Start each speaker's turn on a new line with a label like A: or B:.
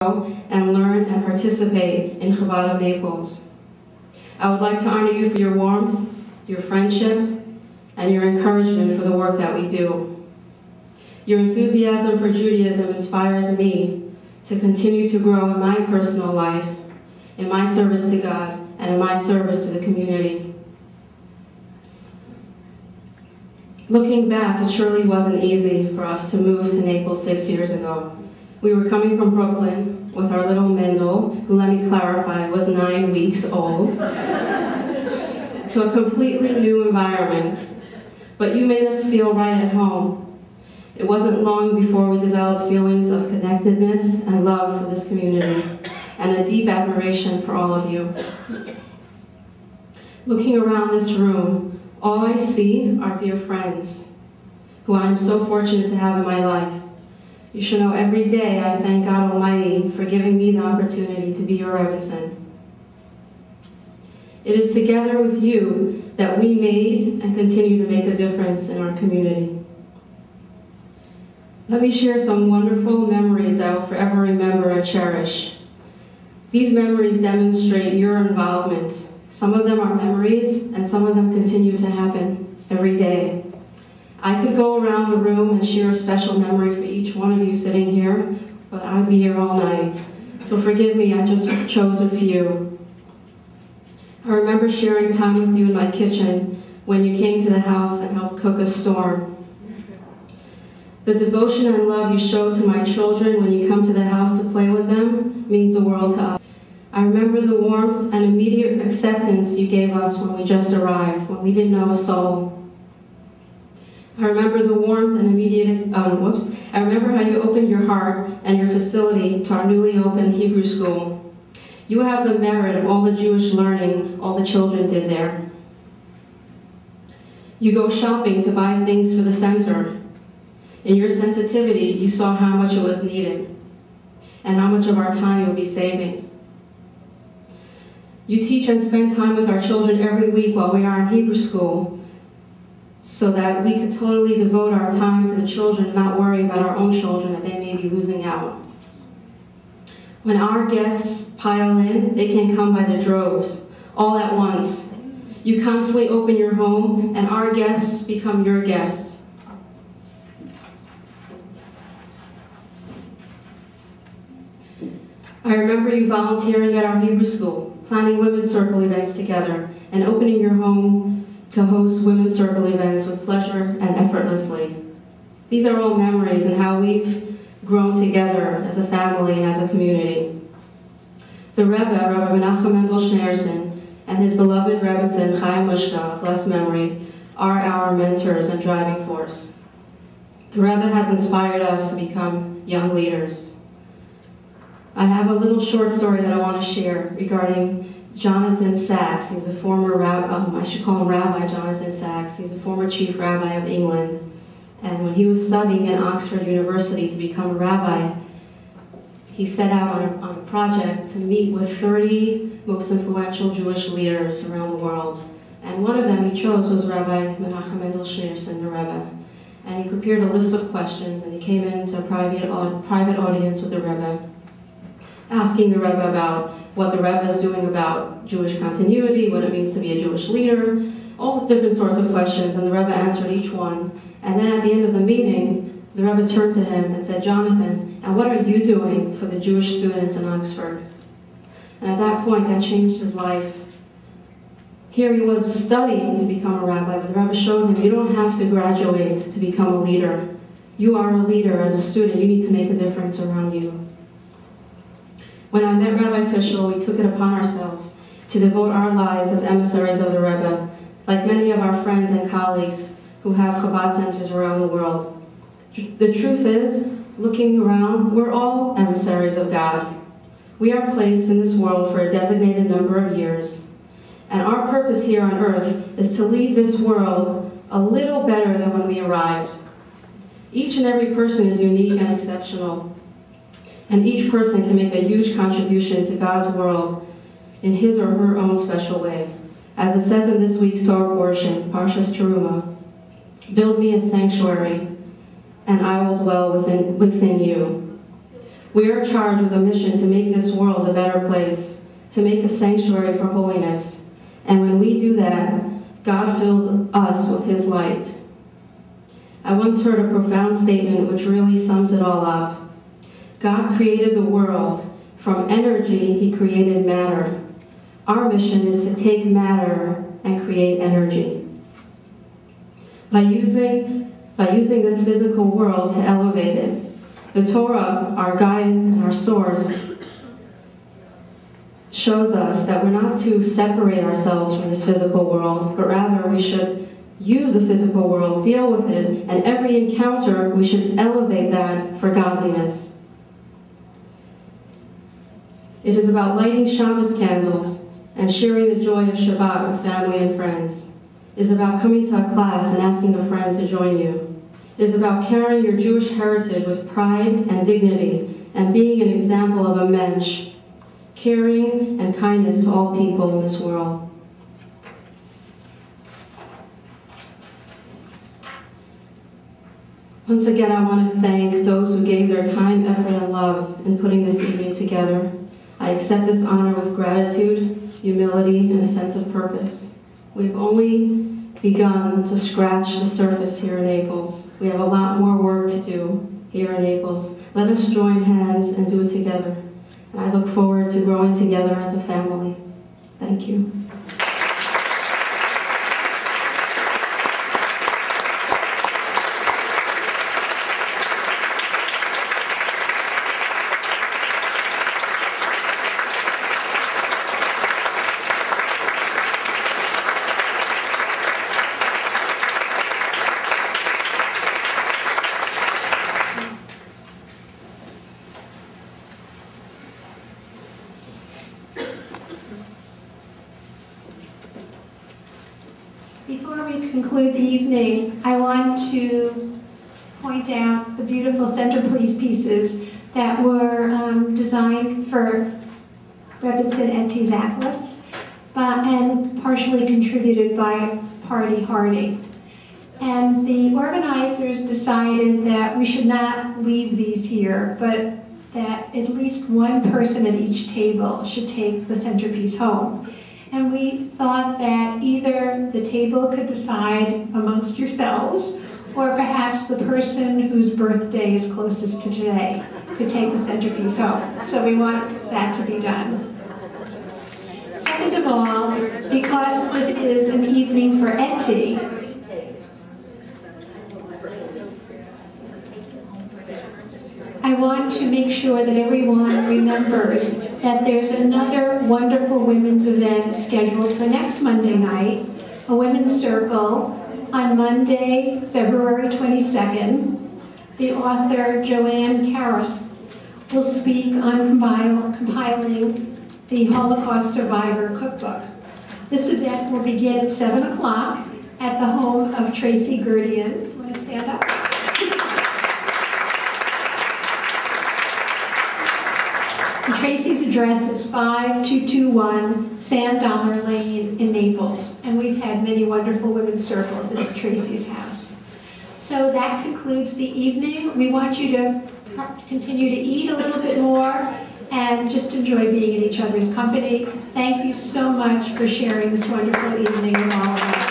A: and learn and participate in Chabad of Naples. I would like to honor you for your warmth, your friendship, and your encouragement for the work that we do. Your enthusiasm for Judaism inspires me to continue to grow in my personal life, in my service to God, and in my service to the community. Looking back, it surely wasn't easy for us to move to Naples 6 years ago. We were coming from Brooklyn with our little Mendel, who, let me clarify, was 9 weeks old, to a completely new environment. But you made us feel right at home. It wasn't long before we developed feelings of connectedness and love for this community, and a deep admiration for all of you. Looking around this room, all I see are dear friends, who I am so fortunate to have in my life. You should know every day I thank God Almighty for giving me the opportunity to be your REBBETZIN. It is together with you that we made and continue to make a difference in our community. Let me share some wonderful memories I will forever remember and cherish. These memories demonstrate your involvement. Some of them are memories, and some of them continue to happen every day. I could go around the room and share a special memory for each one of you sitting here, but I would be here all night. So forgive me, I just chose a few. I remember sharing time with you in my kitchen when you came to the house and helped cook a storm. The devotion and love you showed to my children when you come to the house to play with them means the world to us. I remember the warmth and immediate acceptance you gave us when we just arrived, when we didn't know a soul. I remember the warmth and immediate, I remember how you opened your heart and your facility to our newly opened Hebrew school. You have the merit of all the Jewish learning all the children did there. You go shopping to buy things for the center. In your sensitivity, you saw how much it was needed and how much of our time you'll be saving. You teach and spend time with our children every week while we are in Hebrew school, so that we could totally devote our time to the children and not worry about our own children that they may be losing out. When our guests pile in, they can come by the droves, all at once. You constantly open your home, and our guests become your guests. I remember you volunteering at our Hebrew school, planning women's circle events together, and opening your home to host women's circle events with pleasure and effortlessly. These are all memories and how we've grown together as a family and as a community. The Rebbe, Rabbi Menachem Mendel Schneerson, and his beloved REBBETZIN, Chaim Mushka, blessed memory, are our mentors and driving force. The Rebbe has inspired us to become young leaders. I have a little short story that I want to share regarding Jonathan Sachs. He's a former rabbi, I should call him Rabbi Jonathan Sachs. He's a former chief rabbi of England. And when he was studying at Oxford University to become a rabbi, he set out on a project to meet with 30 most influential Jewish leaders around the world. And one of them he chose was Rabbi Menachem Mendel Schneerson, the Rebbe. And he prepared a list of questions, and he came into a private audience with the Rebbe, asking the Rebbe about what the Rebbe is doing about Jewish continuity, what it means to be a Jewish leader, all those different sorts of questions, and the Rebbe answered each one. And then at the end of the meeting, the Rebbe turned to him and said, "Jonathan, and what are you doing for the Jewish students in Oxford?" And at that point, that changed his life. Here he was studying to become a rabbi, but the Rebbe showed him, you don't have to graduate to become a leader. You are a leader as a student. You need to make a difference around you. When I met Rabbi Fischel, we took it upon ourselves to devote our lives as emissaries of the Rebbe, like many of our friends and colleagues who have Chabad centers around the world. The truth is, looking around, we're all emissaries of God. We are placed in this world for a designated number of years, and our purpose here on earth is to leave this world a little better than when we arrived. Each and every person is unique and exceptional, and each person can make a huge contribution to God's world in his or her own special way. As it says in this week's Torah portion, Parshas Teruma, "Build me a sanctuary, and I will dwell within you." We are charged with a mission to make this world a better place, to make a sanctuary for holiness. And when we do that, God fills us with his light. I once heard a profound statement which really sums it all up. God created the world. From energy, he created matter. Our mission is to take matter and create energy. By using this physical world to elevate it, the Torah, our guide and our source, shows us that we're not to separate ourselves from this physical world, but rather we should use the physical world, deal with it, and every encounter we should elevate that for godliness. It is about lighting Shabbos candles and sharing the joy of Shabbat with family and friends. It is about coming to a class and asking a friend to join you. It is about carrying your Jewish heritage with pride and dignity and being an example of a mensch, caring and kindness to all people in this world. Once again, I want to thank those who gave their time, effort, and love in putting this evening together. I accept this honor with gratitude, humility, and a sense of purpose. We've only begun to scratch the surface here in Naples. We have a lot more work to do here in Naples. Let us join hands and do it together. And I look forward to growing together as a family. Thank you.
B: Before we conclude the evening, I want to point out the beautiful centerpiece pieces that were designed for REBBETZIN ETTIE ZAKLOS and partially contributed by Party Hardy. And the organizers decided that we should not leave these here, but that at least one person at each table should take the centerpiece home. And we thought that either the table could decide amongst yourselves, or perhaps the person whose birthday is closest to today could take the centerpiece home. So we want that to be done. Second of all, because this is an evening for ETTIE, I want to make sure that everyone remembers that there's another wonderful women's event scheduled for next Monday night, a women's circle on Monday, February 22nd. The author, Joanne Karras, will speak on compiling the Holocaust Survivor Cookbook. This event will begin at 7 o'clock at the home of Tracy Gurdian. You want to stand up? Tracy's address is 5221 Sand Dollar Lane in Naples, and we've had many wonderful women's circles at Tracy's house. So that concludes the evening. We want you to continue to eat a little bit more and just enjoy being in each other's company. Thank you so much for sharing this wonderful evening with all of us.